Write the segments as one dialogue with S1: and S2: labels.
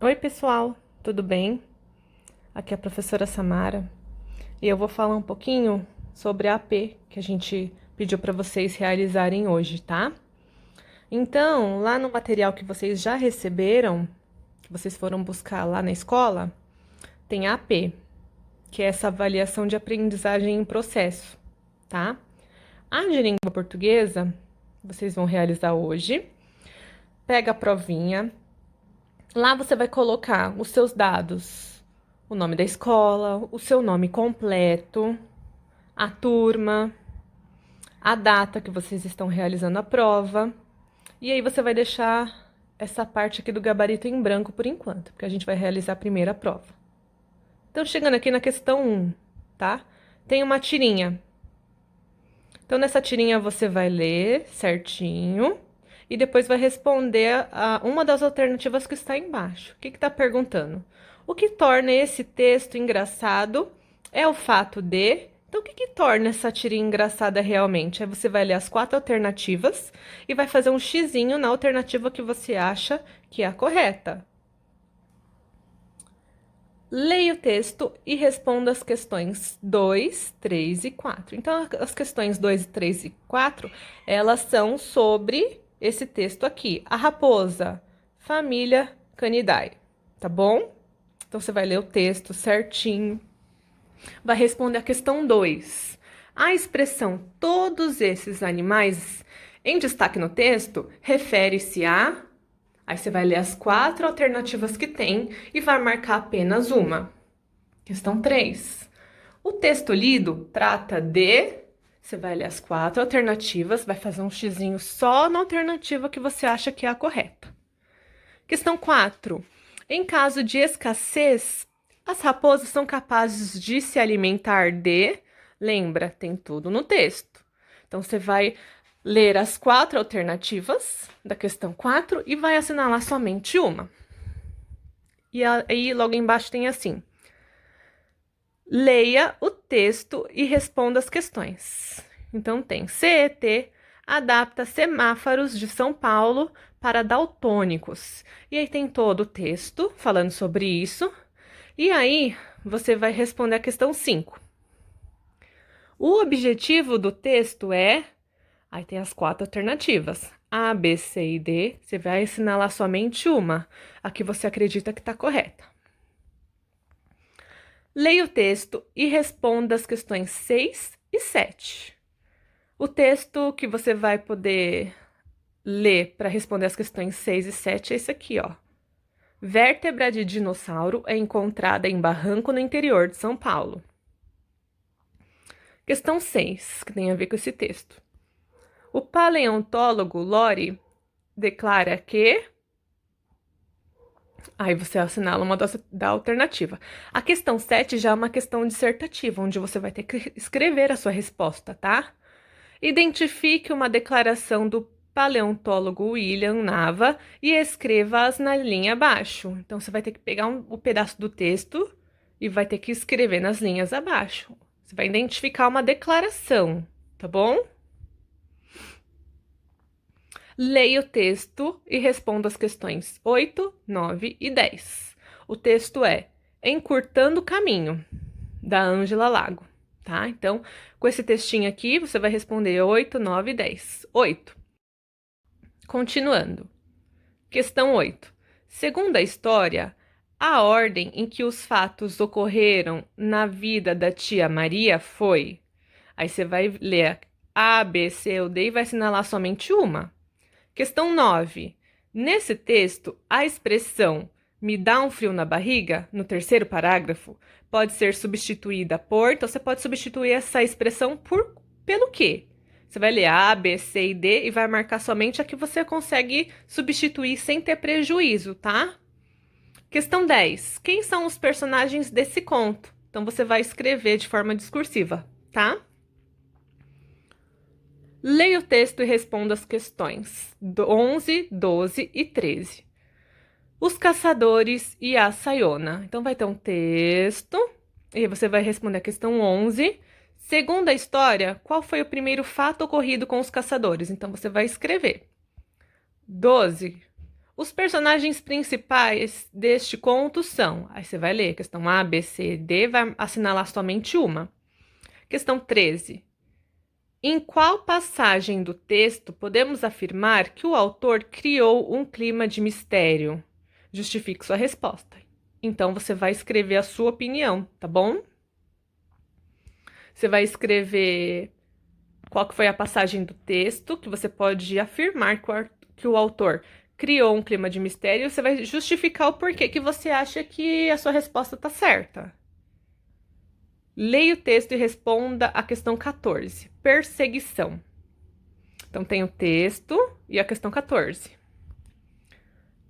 S1: Oi, pessoal, tudo bem? Aqui é a professora Samara e eu vou falar um pouquinho sobre a AP que a gente pediu para vocês realizarem hoje, tá? Então, lá no material que vocês já receberam, que vocês foram buscar lá na escola, tem a AP, que é essa avaliação de aprendizagem em processo, tá? A de língua portuguesa, vocês vão realizar hoje. Pega a provinha. Lá você vai colocar os seus dados, o nome da escola, o seu nome completo, a turma, a data que vocês estão realizando a prova. E aí você vai deixar essa parte aqui do gabarito em branco por enquanto, porque a gente vai realizar a primeira prova. Então, chegando aqui na questão 1, tá? Tem uma tirinha. Então, nessa tirinha você vai ler certinho e depois vai responder a uma das alternativas que está embaixo. O que está perguntando? O que torna esse texto engraçado é o fato de... Então, o que torna essa tirinha engraçada realmente? Aí você vai ler as 4 alternativas e vai fazer um xizinho na alternativa que você acha que é a correta. Leia o texto e responda as questões 2, 3 e 4. Então, as questões 2, 3 e 4, elas são sobre esse texto aqui. A raposa, família, Canidae, tá bom? Então, você vai ler o texto certinho. Vai responder a questão 2. A expressão todos esses animais em destaque no texto refere-se a... Aí você vai ler as 4 alternativas que tem e vai marcar apenas uma. Questão 3. O texto lido trata de... Você vai ler as 4 alternativas, vai fazer um xizinho só na alternativa que você acha que é a correta. Questão 4. Em caso de escassez, as raposas são capazes de se alimentar de... Lembra, tem tudo no texto. Então, você vai ler as 4 alternativas da questão 4 e vai assinalar somente uma. E aí, logo embaixo tem assim: leia o texto e responda as questões. Então, tem CET adapta semáforos de São Paulo para daltônicos. E aí tem todo o texto falando sobre isso. E aí, você vai responder a questão 5. O objetivo do texto é... Aí tem as 4 alternativas. A, B, C e D. Você vai assinalar somente uma, a que você acredita que está correta. Leia o texto e responda as questões 6 e 7. O texto que você vai poder ler para responder as questões 6 e 7 é esse aqui, ó. Vértebra de dinossauro é encontrada em barranco no interior de São Paulo. Questão 6, que tem a ver com esse texto. O paleontólogo Lore declara que... Aí você assinala uma da alternativa. A questão 7 já é uma questão dissertativa, onde você vai ter que escrever a sua resposta, tá? Identifique uma declaração do paleontólogo William Nava e escreva-as na linha abaixo. Então, você vai ter que pegar o pedaço do texto e vai ter que escrever nas linhas abaixo. Você vai identificar uma declaração, tá bom? Leia o texto e responda as questões 8, 9 e 10. O texto é Encurtando o Caminho, da Ângela Lago, tá? Então, com esse textinho aqui, você vai responder 8, 9 e 10. 8. Continuando. Questão 8. Segundo a história, a ordem em que os fatos ocorreram na vida da tia Maria foi... Aí você vai ler A, B, C ou D e vai assinalar somente uma. Questão 9. Nesse texto, a expressão me dá um frio na barriga, no terceiro parágrafo, pode ser substituída por... Então, você pode substituir essa expressão pelo quê? Você vai ler A, B, C e D e vai marcar somente a que você consegue substituir sem ter prejuízo, tá? Questão 10. Quem são os personagens desse conto? Então, você vai escrever de forma discursiva, tá? Leia o texto e responda as questões 11, 12 e 13. Os caçadores e a Sayona. Então, vai ter um texto e você vai responder a questão 11. Segundo a história, qual foi o primeiro fato ocorrido com os caçadores? Então, você vai escrever. 12. Os personagens principais deste conto são... Aí você vai ler questão A, B, C, D, vai assinalar somente uma. Questão 13. Em qual passagem do texto podemos afirmar que o autor criou um clima de mistério? Justifique sua resposta. Então, você vai escrever a sua opinião, tá bom? Você vai escrever qual que foi a passagem do texto que você pode afirmar que o autor criou um clima de mistério. Você vai justificar o porquê que você acha que a sua resposta está certa. Leia o texto e responda a questão 14. Perseguição. Então, tem o texto e a questão 14.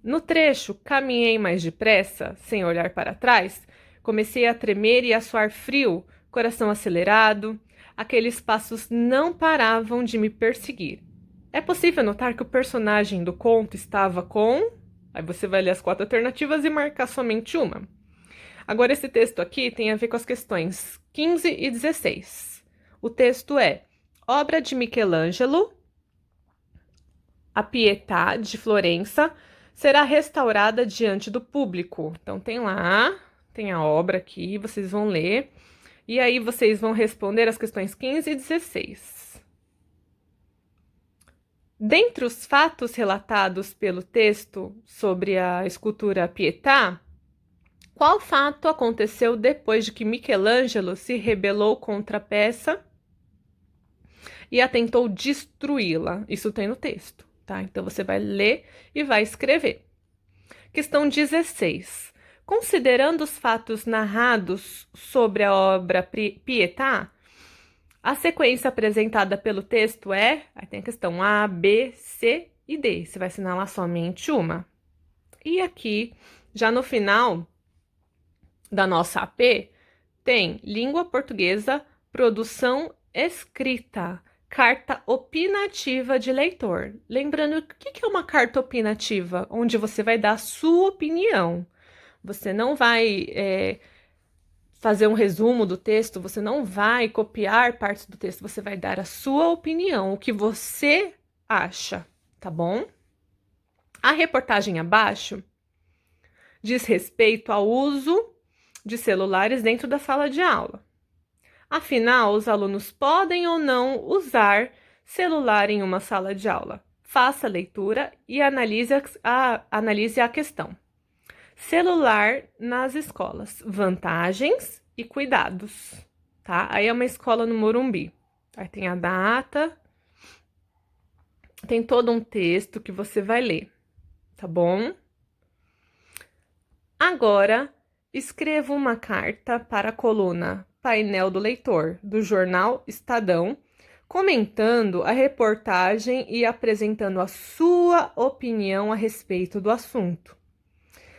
S1: No trecho, caminhei mais depressa, sem olhar para trás, comecei a tremer e a suar frio, coração acelerado. Aqueles passos não paravam de me perseguir. É possível notar que o personagem do conto estava com... Aí você vai ler as 4 alternativas e marcar somente uma. Agora, esse texto aqui tem a ver com as questões 15 e 16. O texto é: obra de Michelangelo, a Pietà de Florença, será restaurada diante do público. Então, tem lá, tem a obra aqui, vocês vão ler. E aí, vocês vão responder as questões 15 e 16. Dentre os fatos relatados pelo texto sobre a escultura Pietà, qual fato aconteceu depois de que Michelangelo se rebelou contra a peça e tentou destruí-la? Isso tem no texto, tá? Então, você vai ler e vai escrever. Questão 16. Considerando os fatos narrados sobre a obra Pietà, a sequência apresentada pelo texto é... Aí tem a questão A, B, C e D. Você vai assinalar somente uma. E aqui, já no final da nossa AP, tem língua portuguesa, produção escrita, carta opinativa de leitor. Lembrando, o que é uma carta opinativa? Onde você vai dar a sua opinião. Você não vai fazer um resumo do texto, você não vai copiar partes do texto, você vai dar a sua opinião, o que você acha, tá bom? A reportagem abaixo diz respeito ao uso de celulares dentro da sala de aula. Afinal, os alunos podem ou não usar celular em uma sala de aula. Faça a leitura e analise a questão. Celular nas escolas, vantagens e cuidados, tá? Aí é uma escola no Morumbi. Aí tem a data, tem todo um texto que você vai ler, tá bom? Agora, escreva uma carta para a coluna Painel do Leitor, do jornal Estadão, comentando a reportagem e apresentando a sua opinião a respeito do assunto.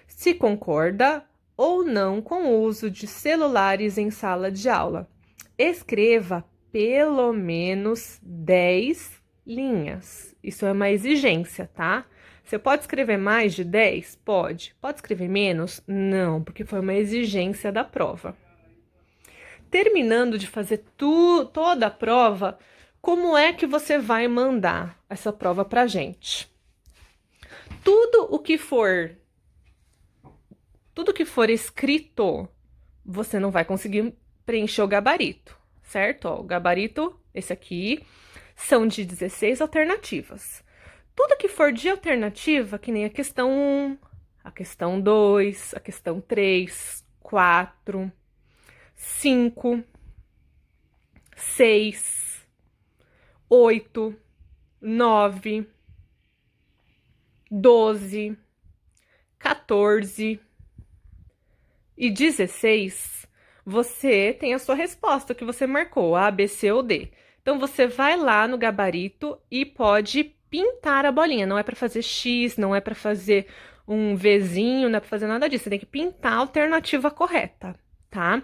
S1: Se concorda ou não com o uso de celulares em sala de aula. Escreva pelo menos 10 linhas. Isso é uma exigência, tá? Você pode escrever mais de 10? Pode. Pode escrever menos? Não, porque foi uma exigência da prova. Terminando de fazer toda a prova, como é que você vai mandar essa prova pra gente? Tudo que for escrito, você não vai conseguir preencher o gabarito, certo? Ó, o gabarito, esse aqui, são de 16 alternativas. Tudo que for de alternativa, que nem a questão 1, a questão 2, a questão 3, 4, 5, 6, 8, 9, 12, 14 e 16, você tem a sua resposta que você marcou, A, B, C ou D. Então, você vai lá no gabarito e pode pintar a bolinha. Não é para fazer X, não é para fazer um Vzinho, não é para fazer nada disso. Você tem que pintar a alternativa correta, tá?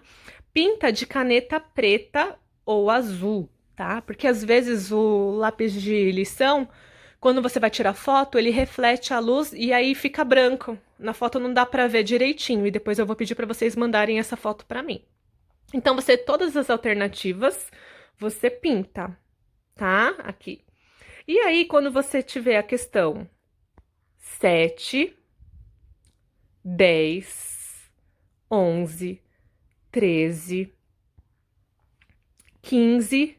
S1: Pinta de caneta preta ou azul, tá? Porque às vezes o lápis de lição, quando você vai tirar foto, ele reflete a luz e aí fica branco. Na foto não dá para ver direitinho e depois eu vou pedir para vocês mandarem essa foto para mim. Então, todas as alternativas, você pinta, tá? Aqui. E aí, quando você tiver a questão 7, 10, 11, 13, 15.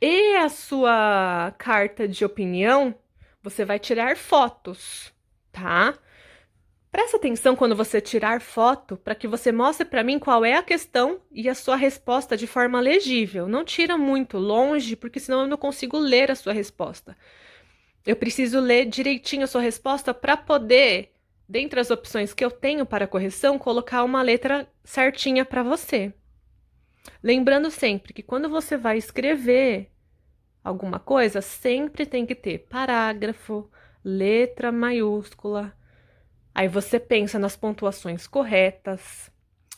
S1: E a sua carta de opinião, você vai tirar fotos, tá? Presta atenção quando você tirar foto, para que você mostre para mim qual é a questão e a sua resposta de forma legível. Não tira muito longe, porque senão eu não consigo ler a sua resposta. Eu preciso ler direitinho a sua resposta para poder, dentre as opções que eu tenho para correção, colocar uma letra certinha para você. Lembrando sempre que quando você vai escrever alguma coisa, sempre tem que ter parágrafo, letra maiúscula. Aí você pensa nas pontuações corretas,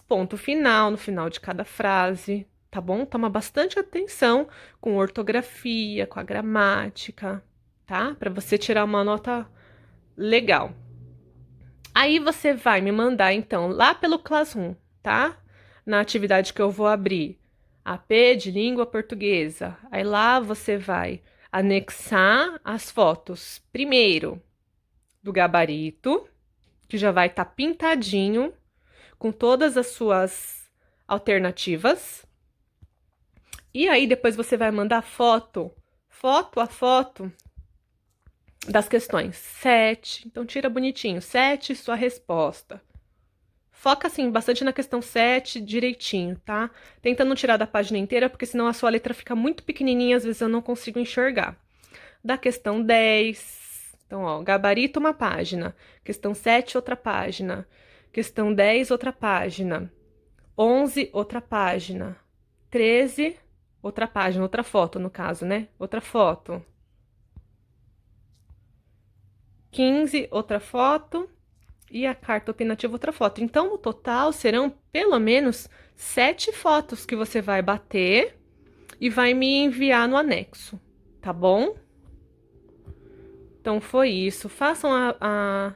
S1: ponto final no final de cada frase, tá bom? Toma bastante atenção com ortografia, com a gramática, tá? Para você tirar uma nota legal. Aí você vai me mandar, então, lá pelo Classroom, tá? Na atividade que eu vou abrir, AP de língua portuguesa. Aí lá você vai anexar as fotos, primeiro, do gabarito, que já vai estar pintadinho, com todas as suas alternativas. E aí depois você vai mandar foto a foto das questões. 7, então tira bonitinho, 7, sua resposta. Foca, assim, bastante na questão 7, direitinho, tá? Tenta não tirar da página inteira, porque senão a sua letra fica muito pequenininha, às vezes eu não consigo enxergar. Da questão 10... Então, ó, gabarito, uma página. Questão 7, outra página. Questão 10, outra página. 11, outra página. 13, outra página, outra foto, no caso, né? Outra foto. 15, outra foto. E a carta opinativa, outra foto. Então, no total, serão pelo menos 7 fotos que você vai bater e vai me enviar no anexo, tá bom? Então, foi isso. Façam a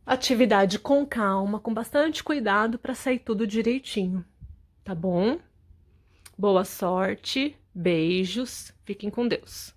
S1: atividade com calma, com bastante cuidado para sair tudo direitinho, tá bom? Boa sorte, beijos, fiquem com Deus.